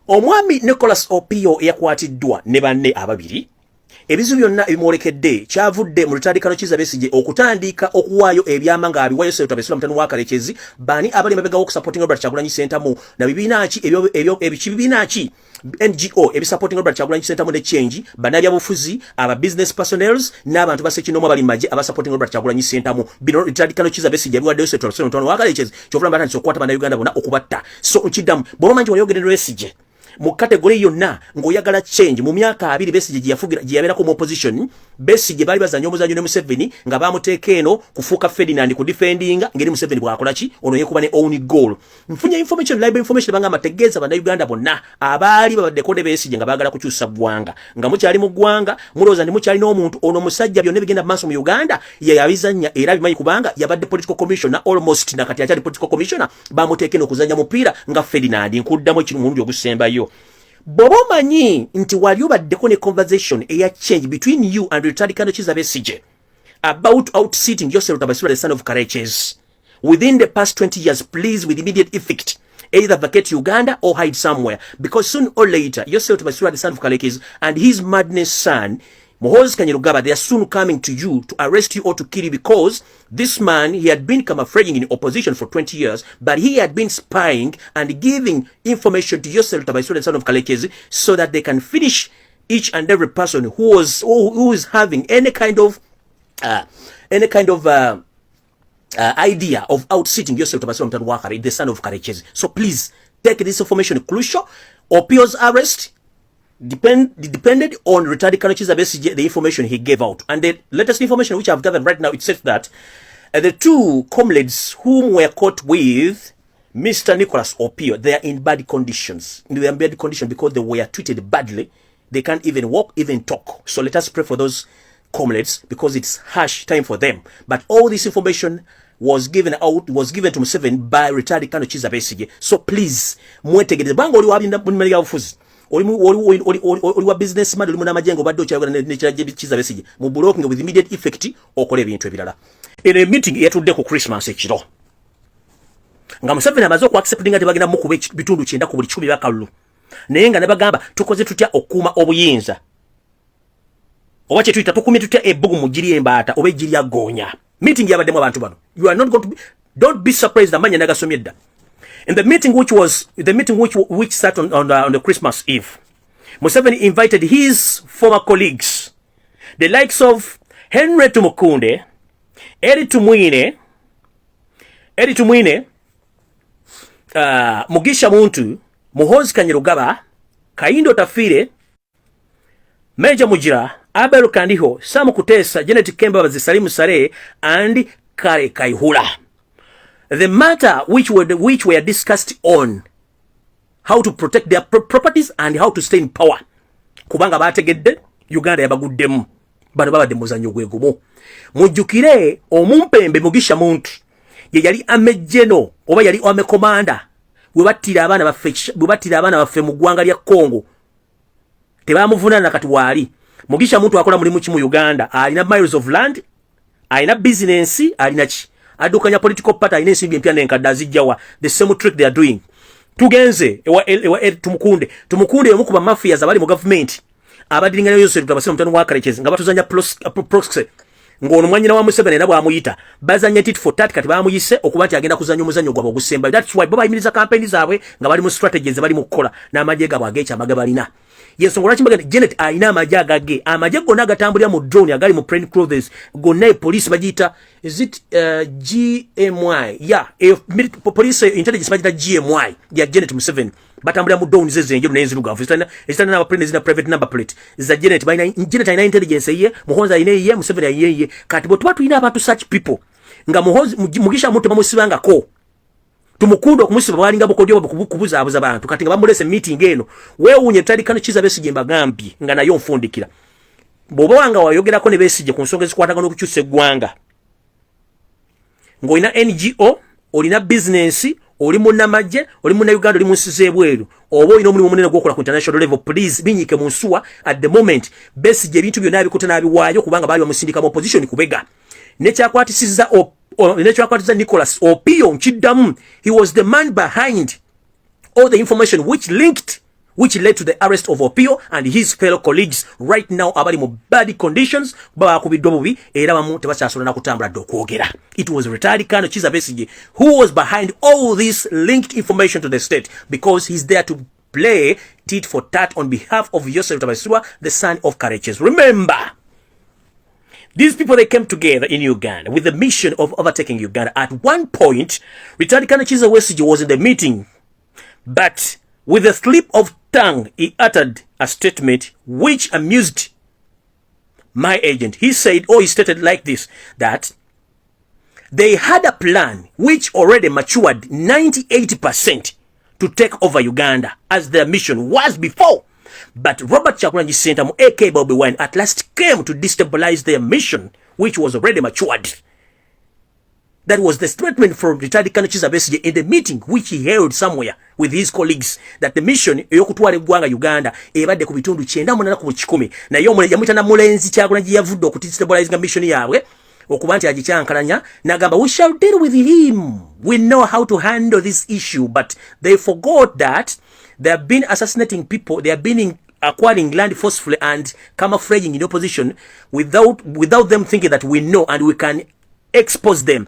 omwami Nicholas Opio yakwatiddwa ne banne ababiri ebizu byonna ebimwolekedde kyavudde mu lutandikano kiza Besigye okutandika okuwaayo ebyama nga abiwayo Senator Besula Mutanu wa Kalekezi bani abali mabega okusupporting Robert Kyagulanyi Ssentamu na bibiina ki ebyo ebibiina ki NGO ebisupporting Robert Kyagulanyi Ssentamu ne change banabya bufuzi aba business personnels n'abantu basekinomo bali maje aba supporting Robert Kyagulanyi Ssentamu bino lutandikano kiza Besigye biwaddeyo Senator Besula Mutanu wa Kalekezi kyovula mbatandise okukwata bana Uganda bonna okubatta so nkidamu bolo manji wayogere ne Besigye mu category yonna ngoyagala change mu myaka 2 Besigye giyabera ku opposition Besigye bali bazanyo omuzanyo ne Museveni nga bamuteeka eno kufuuka Ferdinand ku defendinga ngeri Museveni bwakola ki ono yekuba ne own goal nfunye information live information banga amategeeza bana Uganda bonna abali babadde kode Besigye nga bagala kukyusa bwanga nga mukyali mu gwanga muloza ndi mukyali n'omuntu ono musajja byonna bigenda maaso mu Uganda yabizanya era bimanyi kubanga yabadde political commissioner almost nakati akyali political commissioner bamuteeka eno kuzanya mupiira nga Ferdinand nkuddamu ekintu mulundi ogusembayo Bobo manyi nti wali obaddeko ne conversation eya change between you and Rutandikano Kiza Besigye about out-seating yourself the son of Kareches within the past 20 years, please, with immediate effect, either vacate Uganda or hide somewhere, because soon or later, yourself the son of Kareches and his madness son, Muhoozi Kanyarugaba, they are soon coming to you to arrest you or to kill you, because this man, he had been camouflaging in opposition for 20 years, but he had been spying and giving information to yourself, the son of Kalekezi, so that they can finish each and every person who is having any kind of idea of out-sitting yourself, the son of Kalekezi. So please take this information crucial. Opio's arrest depended on Rutandikano Kiza Besigye, the information he gave out. And the latest information which I've gathered right now, it says that the two comrades whom were caught with Mr. Nicholas Opio, they are in bad conditions. They are in bad condition because they were treated badly. They can't even walk, even talk. So let us pray for those comrades because it's harsh time for them. But all this information was given to Museveni by Rutandikano Kiza Besigye. So please, mwetegedde bango oli wabinda munimaliga bufuzi. Oli businessman oli muna majengo baddo kyagala ne Kiza Besigye mu blocking with immediate effect okole ebintu ebirala. In meeting yatudde ku Christmas ekiro nga Museveni amaze ku accepting ati bagenda mukube bitundu 9 ku buli 10 bakalulu naye nga ne bagamba tukoze tutya okuma obuyinza oba kye tuyita tukumye tutya ebbugu mu giri embaata oba ejiri agonya. Meeting yabaddemu abantu bano, you are not going to be, don't be surprised amanya nagasomye dda. In the meeting which sat on the Christmas Eve, Museveni invited his former colleagues, the likes of Henry Tumukudde, Eri Tumwine, Mugisha Muntu, Muhoozi Kanyarugaba, Kaindo Tafire, Major Mujira, Abel Kandiho, Sam Kutesa, Janet Kemba, Salimu Sare, and Kare Kaihura. The matter which were discussed on how to protect their properties and how to stay in power. Kubanga bategedde Uganda yabaguddemu bano babadde muzanyo gwegumu. Mujjukire omumpembe Mugisha Muntu ye yali amejjeno oba yali ame commander we battira abaana baffe mu ggwanga lya Congo. Tebamuvunana kati wali. Mugisha Muntu akola mulimu ki mu Uganda, alina miles of land, alina business, alina ki adukanya political party alina ensimbi empya n'enkadde azijjawa. The same trick they are doing. Tugenze ewa Tumukudde omu ku mafias abali mu government abadiringa yose tutabasira mutano wa Kalekezi nga batuzanya proxy ngono mwanyina wa Museveni nabo amuyita bazanya tit for tat kati bamuyise okuba nti agenda kuzanya omuzanyo gwabo ogusemba. That's why baba imiriza campaign zaabwe nga bali mu strategies bali mu kukola n'amajje gabo agecha magabalina. Yes, ngola chimbaga Janet aina amajaga ge amaje gonna gatambulira mu drone agali mu plain clothes gonna police bagita is it GMY yeah police intelligence bagita GMY ya Janet Museveni batambulira mu drone zezenjero n'enzirugavu isitana na plain zina private number plate za Janet baina Janet aina intelligence ye Muhoozi aina ye Museveni aina ye kati bo twatu ina abantu such people nga Muhoozi Mugisha Muntu bamusibanga ko Tumukudde okumusiba balinga bokodyo kubuza abuza abantu kati nga bamulese meeting eno weewunye Rutandikano Kiza Besigye mbagambye nga nayo nfundikira bobo wanga wayogerako ne Besigye ku nsonga ezikwatagana okukyusa eggwanga ng'olina NGO olina business oli munnamagye oli munna Uganda oli munsize ebweru oba olina omulimu munene gw'okola ku international level, please binyike mu nsuwa. At the moment Besigye ebintu byonna abikuta n'abiwaayo kubanga baali bamusindika mu opposition kubega nekyakwatisiza Nicholas Opio nkiddamu. He was the man behind all the information which linked which led to the arrest of Opio and his fellow colleagues right now abali mu bad conditions bakubiddwa bubi era bamu tebakyasobola na kutambula okwogera. It was retired Colonel Kizza Besigye who was behind all this linked information to the state, because he's there to play tit for tat on behalf of Yosef Tabasirwa, the son of Kareches. Remember, these people, they came together in Uganda with the mission of overtaking Uganda. At one point, retired Colonel Kizza Besigye was in the meeting, but with a slip of tongue, he uttered a statement which amused my agent. He said, he stated like this, that they had a plan which already matured 98% to take over Uganda, as their mission was before. But Robert Kyagulanyi Ssentamu, aka Bobi Wine, at last came to destabilize their mission, which was already matured. That was the statement from retired Colonel Kizza Besigye in the meeting which he held somewhere with his colleagues, that the mission ey'okutwala eggwanga Uganda ebadde ku bitundu 98 ku 100. naye yamuyita na mulenzi Kyagulanyi yavudde okudestabilize mission yaabwe okuba nti agikyankalanya, n'agamba we shall deal with him, we know how to handle this issue. But they forgot that they have been assassinating people, they have been acquiring land forcefully and camouflaging in opposition without them thinking that we know and we can expose them.